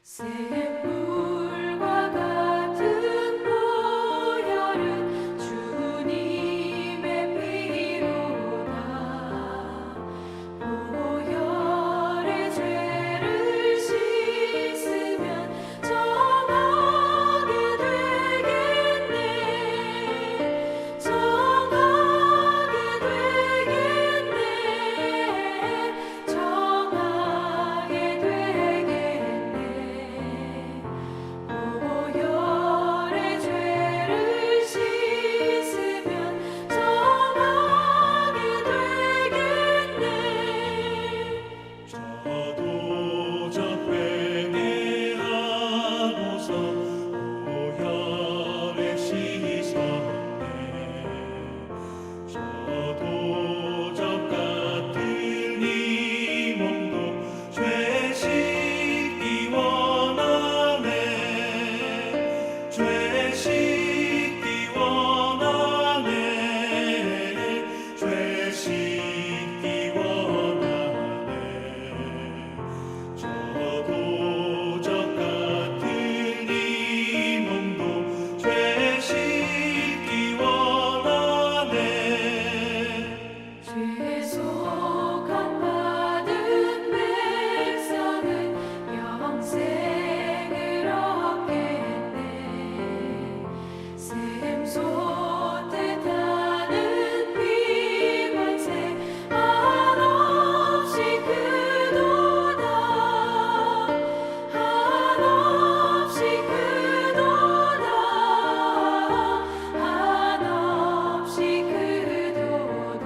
샘물과 같은 보혈은 주님의 피로다. 보혈의 죄를 씻으면 정하게 되겠네. 정하게 되겠네. 정하게 되겠네. 보혈의 죄를 씻으면 정하게 되겠네. 저도 회개하고서 보혈에 씻었네. 저도 같은 이 몸도 죄 씻기 원하네. 죄 씻기 원하네. 죄 씻기 원하네. 저도 같은 이 몸도 죄 씻기 원하네. 죄속함 받은 백성은 영생을 얻겠네. 샘솟듯하는 피관세 한없이 크도다. 한없이 크도다. 한없이 크도다.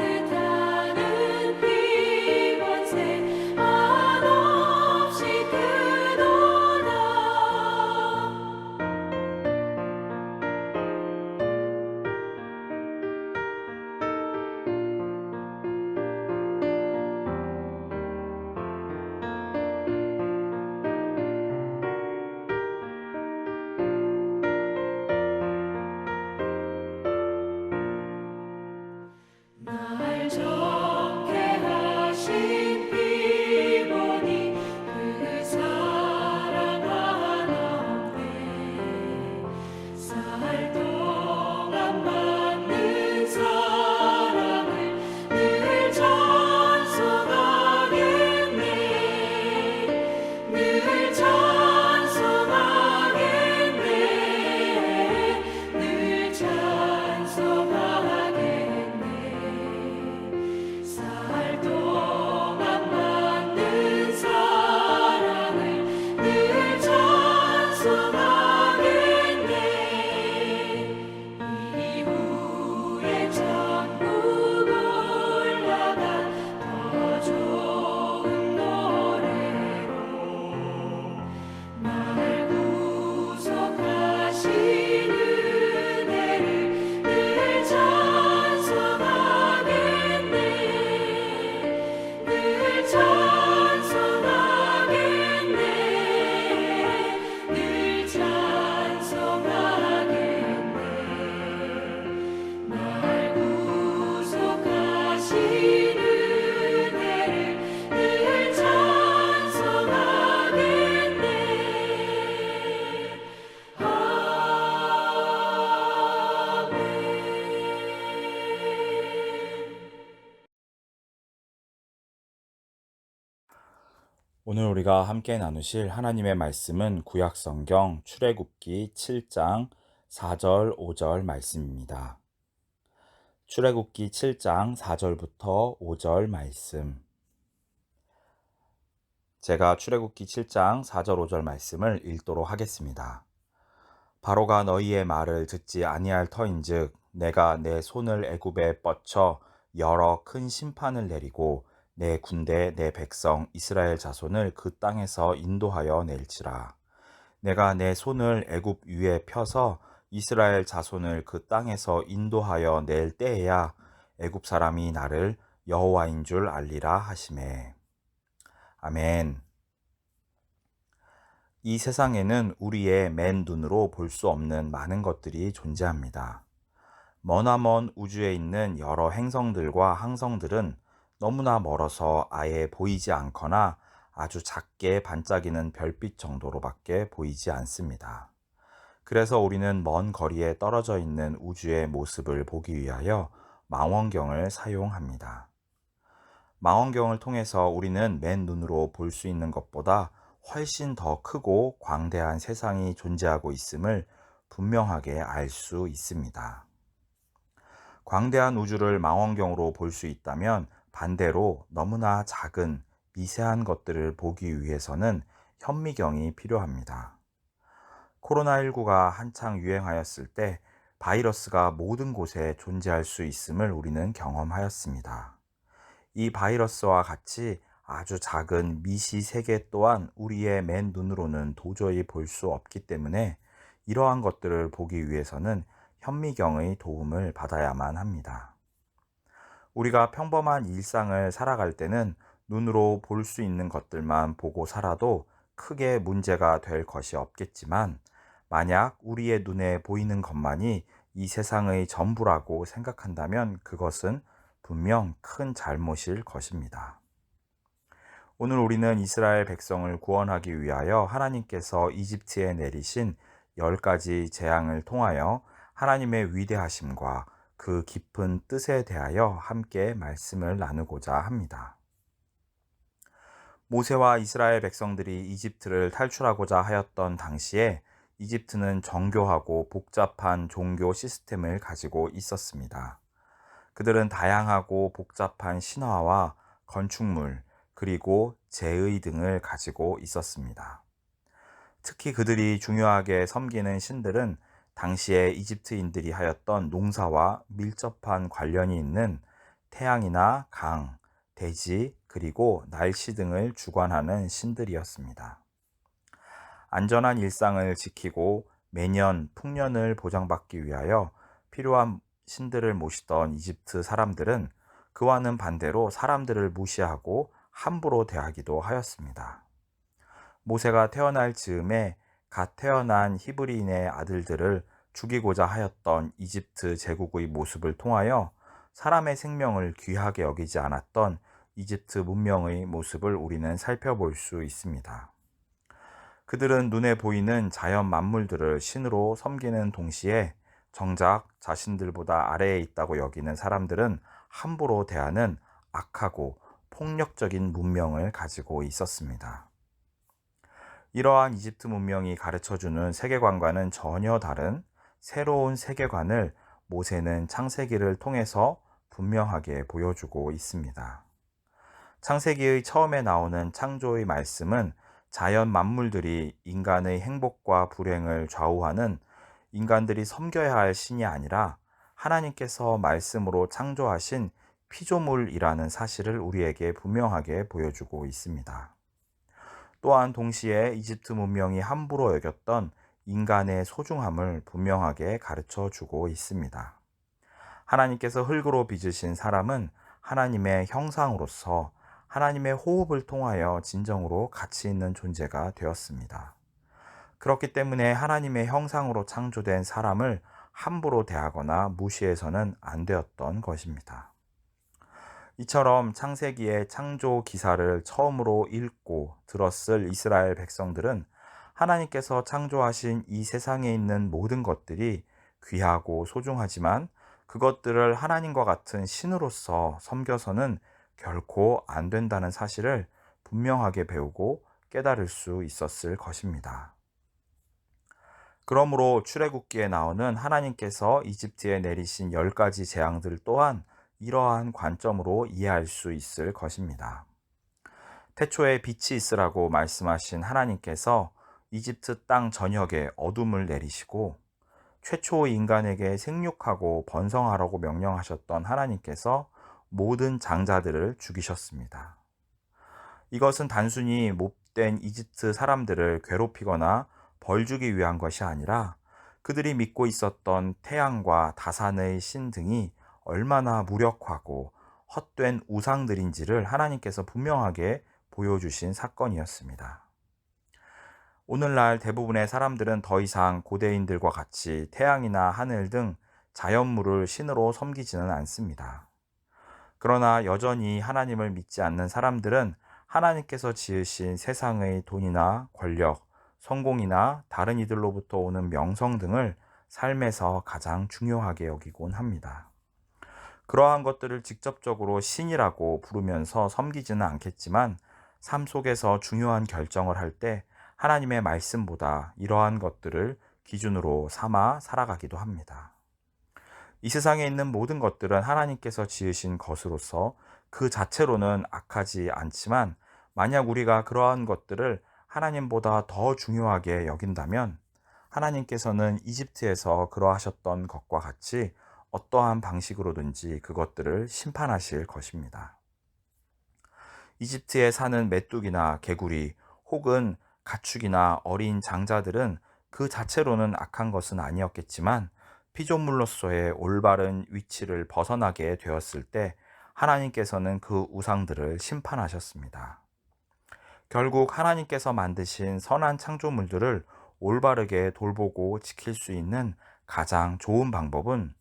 샘솟듯하는 피관세 한없이 크도다. 날 좋게 하신 피 보니 그 사랑 한없네. 살 동안 받는 사랑을 늘 찬송하겠네. 늘 찬송하겠네. 늘 찬송하겠네. 살 동안 받는 사랑을 늘 찬송하겠네. 이후에 천국 올라가 더 좋은 노래로 날 구속하신 은혜를 늘 찬송하겠네. 늘 찬송하겠네. 늘 찬송하겠네. 날 구속하신 은혜를 늘 찬송하겠네. 오늘 우리가 함께 나누실 하나님의 말씀은 구약성경 출애굽기 7장 4절 5절 말씀입니다. 출애굽기 7장 4절부터 5절 말씀. 제가 출애굽기 7장 4절 5절 말씀을 읽도록 하겠습니다. 바로가 너희의 말을 듣지 아니할 터인즉 내가 내 손을 애굽에 뻗쳐 여러 큰 심판을 내리고 내 군대 내 백성 이스라엘 자손을 그 땅에서 인도하여 낼지라. 내가 내 손을 애굽 위에 펴서 이스라엘 자손을 그 땅에서 인도하여 낼 때에야 애굽 사람이 나를 여호와인 줄 알리라 하시매. 아멘. 이 세상에는 우리의 맨 눈으로 볼 수 없는 많은 것들이 존재합니다. 머나먼 우주에 있는 여러 행성들과 항성들은 너무나 멀어서 아예 보이지 않거나 아주 작게 반짝이는 별빛 정도로밖에 보이지 않습니다. 그래서 우리는 먼 거리에 떨어져 있는 우주의 모습을 보기 위하여 망원경을 사용합니다. 망원경을 통해서 우리는 맨눈으로 볼 수 있는 것보다 훨씬 더 크고 광대한 세상이 존재하고 있음을 분명하게 알 수 있습니다. 광대한 우주를 망원경으로 볼 수 있다면 반대로 너무나 작은 미세한 것들을 보기 위해서는 현미경이 필요합니다. 코로나19가 한창 유행하였을 때 바이러스가 모든 곳에 존재할 수 있음을 우리는 경험하였습니다. 이 바이러스와 같이 아주 작은 미시 세계 또한 우리의 맨 눈으로는 도저히 볼 수 없기 때문에 이러한 것들을 보기 위해서는 현미경의 도움을 받아야만 합니다. 우리가 평범한 일상을 살아갈 때는 눈으로 볼 수 있는 것들만 보고 살아도 크게 문제가 될 것이 없겠지만 만약 우리의 눈에 보이는 것만이 이 세상의 전부라고 생각한다면 그것은 분명 큰 잘못일 것입니다. 오늘 우리는 이스라엘 백성을 구원하기 위하여 하나님께서 이집트에 내리신 10가지 재앙을 통하여 하나님의 위대하심과 그 깊은 뜻에 대하여 함께 말씀을 나누고자 합니다. 모세와 이스라엘 백성들이 이집트를 탈출하고자 하였던 당시에 이집트는 정교하고 복잡한 종교 시스템을 가지고 있었습니다. 그들은 다양하고 복잡한 신화와 건축물, 그리고 제의 등을 가지고 있었습니다. 특히 그들이 중요하게 섬기는 신들은 당시에 이집트인들이 하였던 농사와 밀접한 관련이 있는 태양이나 강, 대지, 그리고 날씨 등을 주관하는 신들이었습니다. 안전한 일상을 지키고 매년 풍년을 보장받기 위하여 필요한 신들을 모시던 이집트 사람들은 그와는 반대로 사람들을 무시하고 함부로 대하기도 하였습니다. 모세가 태어날 즈음에 갓 태어난 히브리인의 아들들을 죽이고자 하였던 이집트 제국의 모습을 통하여 사람의 생명을 귀하게 여기지 않았던 이집트 문명의 모습을 우리는 살펴볼 수 있습니다. 그들은 눈에 보이는 자연 만물들을 신으로 섬기는 동시에 정작 자신들보다 아래에 있다고 여기는 사람들은 함부로 대하는 악하고 폭력적인 문명을 가지고 있었습니다. 이러한 이집트 문명이 가르쳐주는 세계관과는 전혀 다른 새로운 세계관을 모세는 창세기를 통해서 분명하게 보여주고 있습니다. 창세기의 처음에 나오는 창조의 말씀은 자연 만물들이 인간의 행복과 불행을 좌우하는 인간들이 섬겨야 할 신이 아니라 하나님께서 말씀으로 창조하신 피조물이라는 사실을 우리에게 분명하게 보여주고 있습니다. 또한 동시에 이집트 문명이 함부로 여겼던 인간의 소중함을 분명하게 가르쳐 주고 있습니다. 하나님께서 흙으로 빚으신 사람은 하나님의 형상으로서 하나님의 호흡을 통하여 진정으로 가치 있는 존재가 되었습니다. 그렇기 때문에 하나님의 형상으로 창조된 사람을 함부로 대하거나 무시해서는 안 되었던 것입니다. 이처럼 창세기의 창조 기사를 처음으로 읽고 들었을 이스라엘 백성들은 하나님께서 창조하신 이 세상에 있는 모든 것들이 귀하고 소중하지만 그것들을 하나님과 같은 신으로서 섬겨서는 결코 안 된다는 사실을 분명하게 배우고 깨달을 수 있었을 것입니다. 그러므로 출애굽기에 나오는 하나님께서 이집트에 내리신 10가지 재앙들 또한 이러한 관점으로 이해할 수 있을 것입니다. 태초에 빛이 있으라고 말씀하신 하나님께서 이집트 땅 전역에 어둠을 내리시고 최초 인간에게 생육하고 번성하라고 명령하셨던 하나님께서 모든 장자들을 죽이셨습니다. 이것은 단순히 못된 이집트 사람들을 괴롭히거나 벌 주기 위한 것이 아니라 그들이 믿고 있었던 태양과 다산의 신 등이 얼마나 무력하고 헛된 우상들인지를 하나님께서 분명하게 보여주신 사건이었습니다. 오늘날 대부분의 사람들은 더 이상 고대인들과 같이 태양이나 하늘 등 자연물을 신으로 섬기지는 않습니다. 그러나 여전히 하나님을 믿지 않는 사람들은 하나님께서 지으신 세상의 돈이나 권력, 성공이나 다른 이들로부터 오는 명성 등을 삶에서 가장 중요하게 여기곤 합니다. 그러한 것들을 직접적으로 신이라고 부르면서 섬기지는 않겠지만 삶 속에서 중요한 결정을 할 때 하나님의 말씀보다 이러한 것들을 기준으로 삼아 살아가기도 합니다. 이 세상에 있는 모든 것들은 하나님께서 지으신 것으로서 그 자체로는 악하지 않지만 만약 우리가 그러한 것들을 하나님보다 더 중요하게 여긴다면 하나님께서는 이집트에서 그러하셨던 것과 같이 어떠한 방식으로든지 그것들을 심판하실 것입니다. 이집트에 사는 메뚜기나 개구리 혹은 가축이나 어린 장자들은 그 자체로는 악한 것은 아니었겠지만 피조물로서의 올바른 위치를 벗어나게 되었을 때 하나님께서는 그 우상들을 심판하셨습니다. 결국 하나님께서 만드신 선한 창조물들을 올바르게 돌보고 지킬 수 있는 가장 좋은 방법은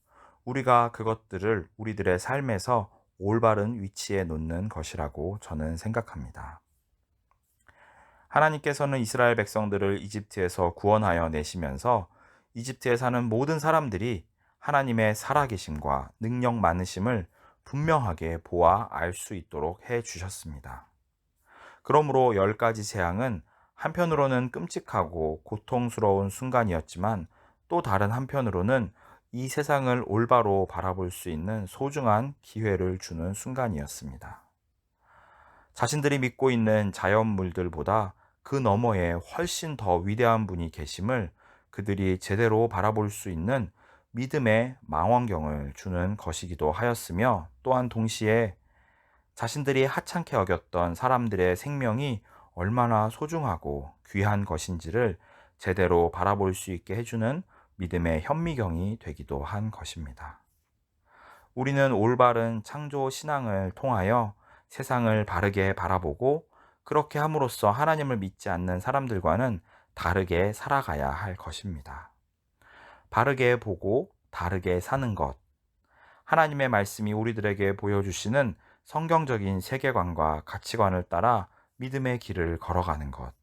우리가 그것들을 우리들의 삶에서 올바른 위치에 놓는 것이라고 저는 생각합니다. 하나님께서는 이스라엘 백성들을 이집트에서 구원하여 내시면서 이집트에 사는 모든 사람들이 하나님의 살아계심과 능력 많으심을 분명하게 보아 알 수 있도록 해 주셨습니다. 그러므로 10가지 재앙은 한편으로는 끔찍하고 고통스러운 순간이었지만 또 다른 한편으로는 이 세상을 올바로 바라볼 수 있는 소중한 기회를 주는 순간이었습니다. 자신들이 믿고 있는 자연물들보다 그 너머에 훨씬 더 위대한 분이 계심을 그들이 제대로 바라볼 수 있는 믿음의 망원경을 주는 것이기도 하였으며 또한 동시에 자신들이 하찮게 여겼던 사람들의 생명이 얼마나 소중하고 귀한 것인지를 제대로 바라볼 수 있게 해주는 믿음의 현미경이 되기도 한 것입니다. 우리는 올바른 창조 신앙을 통하여 세상을 바르게 바라보고 그렇게 함으로써 하나님을 믿지 않는 사람들과는 다르게 살아가야 할 것입니다. 바르게 보고 다르게 사는 것. 하나님의 말씀이 우리들에게 보여주시는 성경적인 세계관과 가치관을 따라 믿음의 길을 걸어가는 것.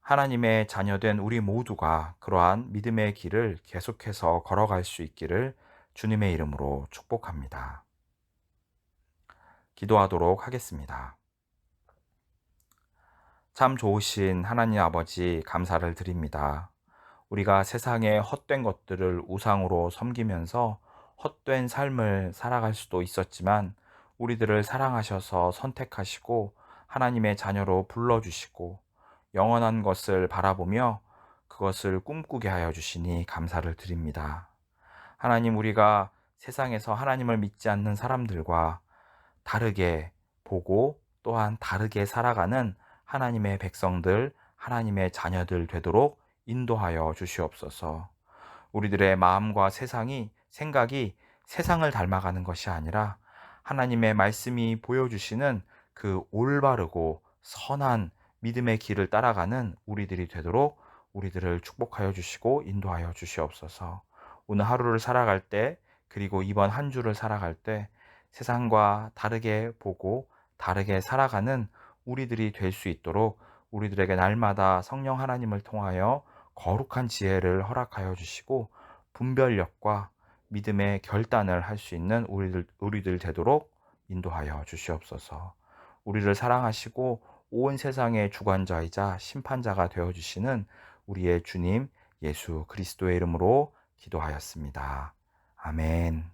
하나님의 자녀된 우리 모두가 그러한 믿음의 길을 계속해서 걸어갈 수 있기를 주님의 이름으로 축복합니다. 기도하도록 하겠습니다. 참 좋으신 하나님 아버지 감사를 드립니다. 우리가 세상의 헛된 것들을 우상으로 섬기면서 헛된 삶을 살아갈 수도 있었지만 우리들을 사랑하셔서 선택하시고 하나님의 자녀로 불러주시고 영원한 것을 바라보며 그것을 꿈꾸게 하여 주시니 감사를 드립니다. 하나님, 우리가 세상에서 하나님을 믿지 않는 사람들과 다르게 보고 또한 다르게 살아가는 하나님의 백성들, 하나님의 자녀들 되도록 인도하여 주시옵소서. 우리들의 마음과 생각이 세상을 닮아가는 것이 아니라 하나님의 말씀이 보여주시는 그 올바르고 선한 믿음의 길을 따라가는 우리들이 되도록 우리들을 축복하여 주시고 인도하여 주시옵소서. 오늘 하루를 살아갈 때 그리고 이번 한 주를 살아갈 때 세상과 다르게 보고 다르게 살아가는 우리들이 될 수 있도록 우리들에게 날마다 성령 하나님을 통하여 거룩한 지혜를 허락하여 주시고 분별력과 믿음의 결단을 할 수 있는 우리들 되도록 인도하여 주시옵소서. 우리를 사랑하시고 온 세상의 주관자이자 심판자가 되어주시는 우리의 주님 예수 그리스도의 이름으로 기도하였습니다. 아멘.